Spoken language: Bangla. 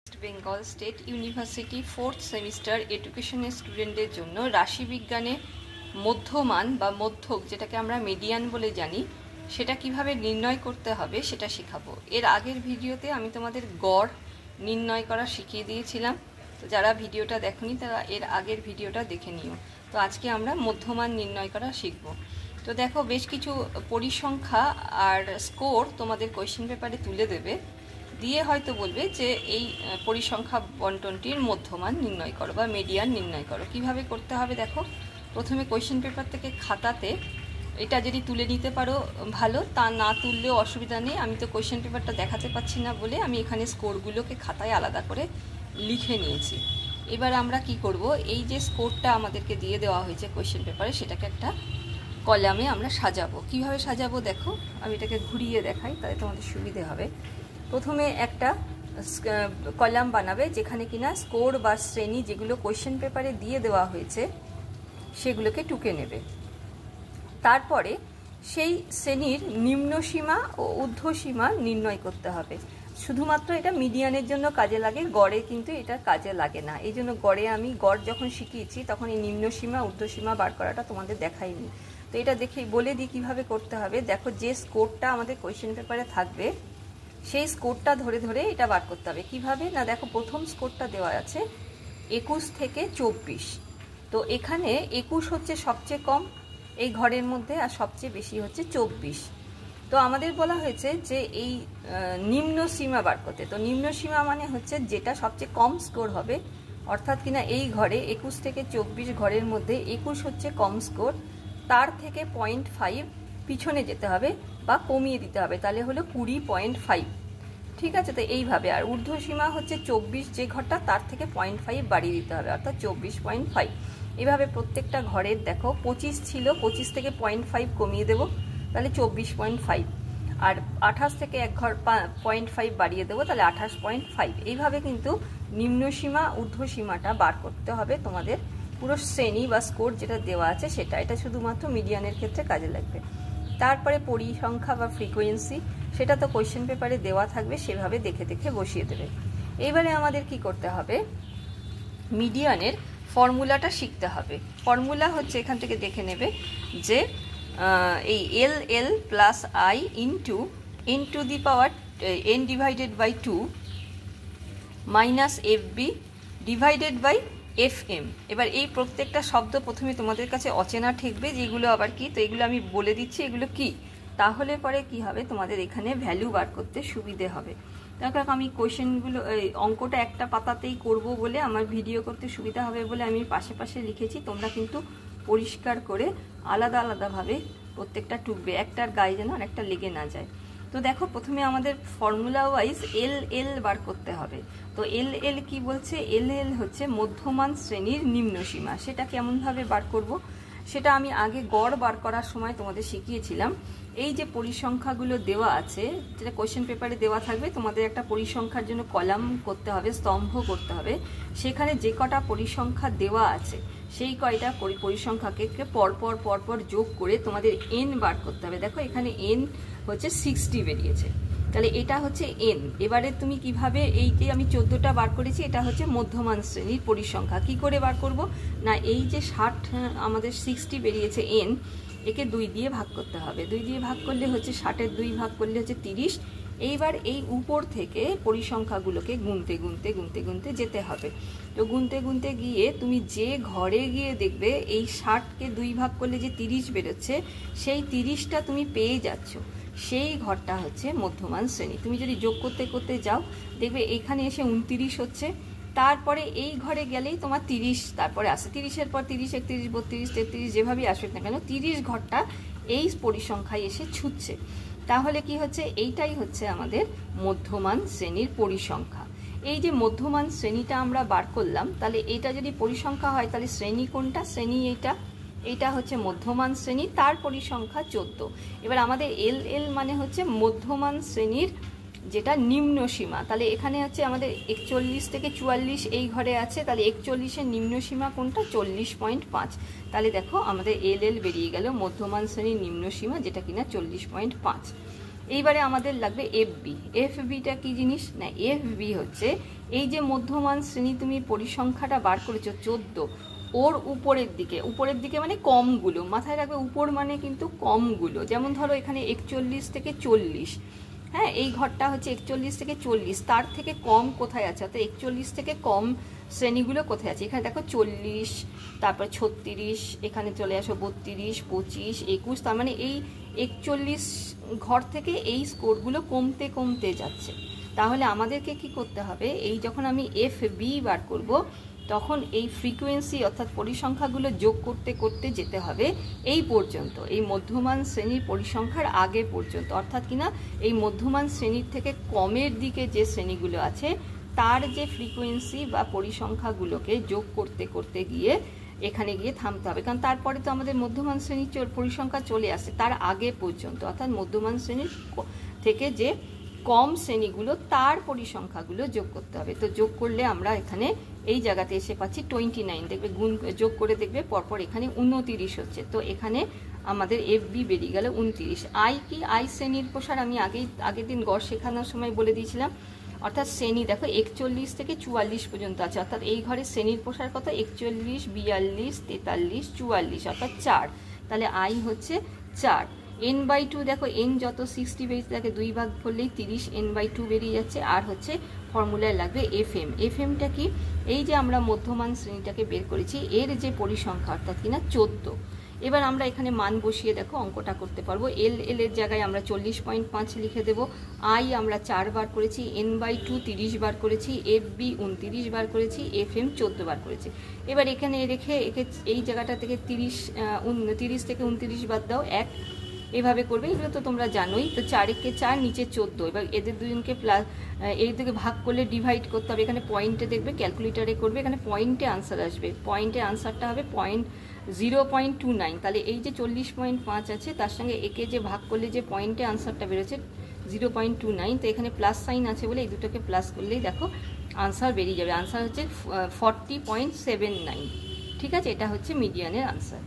West Bengal state university 4th semester এডুকেশনের স্টুডেন্টদের জন্য রাশিবিজ্ঞানে মধ্যমান বা মধ্যক, যেটাকে আমরা মিডিয়ান বলে জানি, সেটা কিভাবে নির্ণয় করতে হবে সেটা শেখাবো। এর আগের ভিডিওতে আমি তোমাদের গড় নির্ণয় করা শিখিয়ে দিয়েছিলাম, তো যারা ভিডিওটা দেখোনি তারা এর আগের ভিডিওটা দেখে নিও। তো আজকে আমরা মধ্যমান নির্ণয় করা শিখব। তো দেখো, বেশ কিছু পরিসংখ্যা আর স্কোর তোমাদের কোয়েশ্চেন পেপারে তুলে দেবে, দিয়ে হয়তো বলবে যে এই পরিসংখ্যা বন্টনটির মধ্যমান নির্ণয় করো বা মিডিয়ান নির্ণয় করো। কিভাবে করতে হবে দেখো, প্রথমে কোয়েশ্চেন পেপার থেকে খাতাতে এটা যদি তুলে নিতে পারো ভালো, তা না তুললেও অসুবিধা নেই। আমি তো কোয়েশ্চেন পেপারটা দেখাতে পাচ্ছি না বলে আমি এখানে স্কোরগুলোকে খাতায় আলাদা করে লিখে নিয়েছি। এবার আমরা কি করব, এই যে স্কোরটা আমাদেরকে দিয়ে দেওয়া হয়েছে কোয়েশ্চেন পেপারে, সেটাকে একটা কলামে আমরা সাজাবো। কিভাবে সাজাবো দেখো, আমি এটাকে ঘুরিয়ে দেখাই তাহলে তোমাদের সুবিধে হবে। প্রথমে একটা কলাম বানাবে যেখানে কিনা স্কোর বা শ্রেণী যেগুলো কোয়েশ্চেন পেপারে দিয়ে দেওয়া হয়েছে সেগুলোকে টুকে নেবে। তারপরে সেই শ্রেণীর নিম্নসীমা ও ঊর্ধ্বসীমা নির্ণয় করতে হবে। শুধুমাত্র এটা মিডিয়ানের জন্য কাজে লাগে, গড়ে কিন্তু এটা কাজে লাগে না। এই জন্য গড়ে আমি গড় যখন শিখিয়েছি তখন এই নিম্নসীমা ঊর্ধ্বসীমা বার করাটা তোমাদের দেখাইনি। তো এটা দেখে বলে দিই কীভাবে করতে হবে। দেখো, যে স্কোরটা আমাদের কোয়েশ্চেন পেপারে থাকবে সেই স্কোরটা ধরে ধরে এটা বার করতে হবে। কিভাবে না, দেখো প্রথম স্কোরটা দেওয়া আছে 21 থেকে 24। তো এখানে 21 হচ্ছে সবচেয়ে কম এই ঘরের মধ্যে, আর সবচেয়ে বেশি হচ্ছে 24। তো আমাদের বলা হয়েছে যে এই নিম্ন সীমা বার করতে। তো নিম্ন সীমা মানে হচ্ছে যেটা সবচেয়ে কম স্কোর হবে, অর্থাৎ কিনা এই ঘরে 21 থেকে 24 ঘরের মধ্যে 21 হচ্ছে কম স্কোর, তার থেকে 0.5 পিছনে যেতে হবে বা কমিয়ে দিতে হবে, তাহলে হলো 20.5। ঠিক আছে, তো এইভাবে। আর ঊর্ধ্বসীমা হচ্ছে 24, যে ঘরটা তার থেকে 0.5 বাড়িয়ে দিতে হবে, অর্থাৎ 24.5। এইভাবে প্রত্যেকটা ঘরের দেখো 25 ছিল, 25 থেকে 0.5 কমিয়ে দেবো, তাহলে 24.5। আর 28 থেকে এক ঘর 0.5 বাড়িয়ে দেবো, তাহলে 28.5। এইভাবে কিন্তু নিম্নসীমা ঊর্ধ্বসীমাটা বার করতে হবে তোমাদের। পুরো শ্রেণী বা স্কোর যেটা দেওয়া আছে সেটা, এটা শুধুমাত্র মিডিয়ানের ক্ষেত্রে কাজে লাগবে। তারপরে পরিসংখ্যা বা ফ্রিকোয়েন্সি, সেটা তো কোয়েশ্চেন পেপারে দেওয়া থাকবে, সেভাবে দেখে দেখে বসিয়ে দেবে। এইবারে আমাদের কি করতে হবে, মিডিয়ানের ফর্মুলাটা শিখতে হবে। ফর্মুলা হচ্ছে, এখান থেকে দেখে নেবে যে এই L plus I into N to the power N divided by 2 minus F B divided by F M. এবার এই প্রত্যেকটা শব্দ প্রথমে তোমাদের কাছে অচেনা ঠেকবে, যেগুলো আবার কি, তো এগুলো আমি বলে দিচ্ছি এগুলো কি, তাহলে পরে কি হবে তোমাদের এখানে ভ্যালু বার করতে সুবিধে হবে। দেখো, আমি কোয়েশ্চেনগুলো অঙ্কটা একটা পাতাতেই করব বলে আমার ভিডিও করতে সুবিধা হবে বলে আমি পাশে পাশে লিখেছি। তোমরা কিন্তু পরিষ্কার করে আলাদা আলাদাভাবে প্রত্যেকটা টুকবে, একটার গায়ে যেন আর একটা লেগে না যায়। তো দেখো, প্রথমে আমাদের ফর্মুলা ওয়াইজ এল বার করতে হবে। তো এল কি বলছে, এল হচ্ছে মধ্যমান শ্রেণীর নিম্নসীমা। সেটা কেমনভাবে বার করব সেটা আমি আগে গড় বার করার সময় তোমাদের শিখিয়েছিলাম। এই যে পরিসংখ্যাগুলো দেওয়া আছে, যেটা কোয়েশ্চেন পেপারে দেওয়া থাকবে, তোমাদের একটা পরিসংখ্যার জন্য কলাম করতে হবে, স্তম্ভ করতে হবে। সেখানে যে কটা পরিসংখ্যা দেওয়া আছে সেই কয়টা পরিসংখ্যাকে পরপর যোগ করে তোমাদের এন বার করতে হবে। দেখো, এখানে এন হচ্ছে 60 বেরিয়েছে, তাহলে এটা হচ্ছে এন। এবারে তুমি কিভাবে, এই যে আমি 14টা বার করেছি, এটা হচ্ছে মধ্যমান শ্রেণীর পরিসংখ্যা। কি করে বার করব না, এই যে 60 আমাদের 60 বেরিয়েছে এন, একে 2 দিয়ে ভাগ করতে হবে। 2 দিয়ে ভাগ করলে হচ্ছে 60-এর 2 ভাগ করলে হচ্ছে 30। এইবার এই উপর থেকে পরিসংখ্যাগুলোকে গুনতে যেতে হবে। তো গুনতে গিয়ে তুমি যে ঘরে গিয়ে দেখবে এই 60কে 2 ভাগ করলে যে 30 বেরোচ্ছে, সেই 30টা তুমি পেয়ে যাচ্ছ, সেই ঘরটা হচ্ছে মধ্যমান শ্রেণী। তুমি যদি যোগ করতে করতে যাও দেখবে এখানে এসে 29 হচ্ছে, তারপরে এই ঘরে গেলেই তোমার 30 তারপরে আসে, 30-এর পর 30, 31, 32, 33 যেভাবেই আসুক না কেন 30 ঘরটা এই পরিসংখ্যায় এসে ছুটছে। তাহলে কি হচ্ছে, এইটাই হচ্ছে আমাদের মধ্যমান শ্রেণীর পরিসংখ্যা। এই যে মধ্যমান শ্রেণীটা আমরা বার করলাম, তাহলে এইটা যদি পরিসংখ্যা হয় তাহলে শ্রেণী কোনটা, শ্রেণী এইটা হচ্ছে মধ্যমান শ্রেণী, তার পরিসংখ্যা 14। এবার আমাদের এল মানে হচ্ছে মধ্যমান শ্রেণীর যেটা নিম্ন সীমা, তাহলে এখানে হচ্ছে আমাদের 41 থেকে 44 এই ঘরে আছে, তাহলে 41-এর নিম্ন সীমা কোনটা, 40.5। তাহলে দেখো আমাদের এল বেরিয়ে গেল মধ্যমান শ্রেণীর নিম্ন সীমা, যেটা কিনা 40.5। এইবারে আমাদের লাগবে এফবি। এফবিটা কি জিনিস না, এফবি হচ্ছে এই যে মধ্যমান শ্রেণী তুমি পরিসংখ্যাটা বার করেছো 14, ওর উপরের দিকে মানে কমগুলো, মাথায় রাখবে উপর মানে কিন্তু কমগুলো। যেমন ধরো এখানে 41 থেকে 40, হ্যাঁ এই ঘরটা হচ্ছে 41 থেকে 40, তার থেকে কম কোথায় আছে, অর্থাৎ 41 থেকে কম শ্রেণীগুলো কোথায় আছে। এখানে দেখো 40, তারপর 36, এখানে চলে আসো 32, 25, 21, তার মানে এই 41 ঘর থেকে এই স্কোরগুলো কমতে কমতে যাচ্ছে। তাহলে আমাদেরকে কি করতে হবে, এই যখন আমি এফবি বার করব তখন এই ফ্রিকোয়েন্সি অর্থাৎ পরিসংখ্যাগুলো যোগ করতে করতে যেতে হবে এই পর্যন্ত, এই মধ্যমান শ্রেণীর পরিসংখ্যার আগে পর্যন্ত, অর্থাৎ কিনা এই মধ্যমান শ্রেণীর থেকে কমের দিকে যে শ্রেণীগুলো আছে তার যে ফ্রিকোয়েন্সি বা পরিসংখ্যাগুলোকে যোগ করতে করতে গিয়ে এখানে গিয়ে থামতে হবে। কারণ তারপরে তো আমাদের মধ্যমান শ্রেণীর পরিসংখ্যা চলে আসে তার আগে পর্যন্ত, অর্থাৎ মধ্যমান শ্রেণীর থেকে যে কম শ্রেণীগুলো তার পরিসংখ্যাগুলো যোগ করতে হবে। তো যোগ করলে আমরা এখানে এই জায়গাতে এসে পাচ্ছি 29, দেখবে গুণ যোগ করে দেখবে পরপর এখানে 29 হচ্ছে। তো এখানে আমাদের এফবি বেরিয়ে গেল 29। আই কি, আই শ্রেণীর প্রসার আমি আগের দিন গড় শেখানোর সময় বলে দিয়েছিলাম, অর্থাৎ শ্রেণী দেখো 41 থেকে 44 পর্যন্ত আছে, অর্থাৎ এই ঘরে শ্রেণীর প্রসার কত 41, 42, 43, 44, অর্থাৎ 4, তাহলে আই হচ্ছে 4। n/2 দেখো n যত 60 বেরিয়ে তাকে 2 ভাগ করলেই 30, n/2 বেরিয়ে যাচ্ছে। আর হচ্ছে ফর্মুলায় লাগবে এফএম। এফএমটা কি, এই যে আমরা মধ্যমান শ্রেণীটাকে বের করেছি এর যে পরিসংখ্যা অর্থাৎ কিনা 14। এবার আমরা এখানে মান বসিয়ে দেখো অঙ্কটা করতে পারবো। এল এর জায়গায় আমরা 40.5 লিখে দেবো, আই আমরা 4 বার করেছি, n/2 30 বার করেছি, এফবি 29 বার করেছি, এফএম 14 বার করেছি। এবার এখানে রেখে এই জায়গাটা থেকে 30 থেকে 29 বাদ দাও 1, এভাবে করবে, এগুলো তো তোমরা জানোই। তো 4 × 4 নিচে 14, এবার এদের দুজনকে প্লাস এই দিকে ভাগ করলে ডিভাইড করতে হবে। এখানে পয়েন্টে দেখবে ক্যালকুলেটারে করবে, এখানে পয়েন্টে আনসার আসবে, পয়েন্টে আনসারটা হবে 0.29। তাহলে এই যে 40.5 আছে তার সঙ্গে একে যে ভাগ করলে যে পয়েন্টে আনসারটা বেরোচ্ছে 0.29, তো এখানে প্লাস সাইন আছে বলে এই দুটোকে প্লাস করলেই দেখো আনসার বেরিয়ে যাবে। আনসার হচ্ছে 40.79। ঠিক আছে, এটা হচ্ছে মিডিয়ানের আনসার।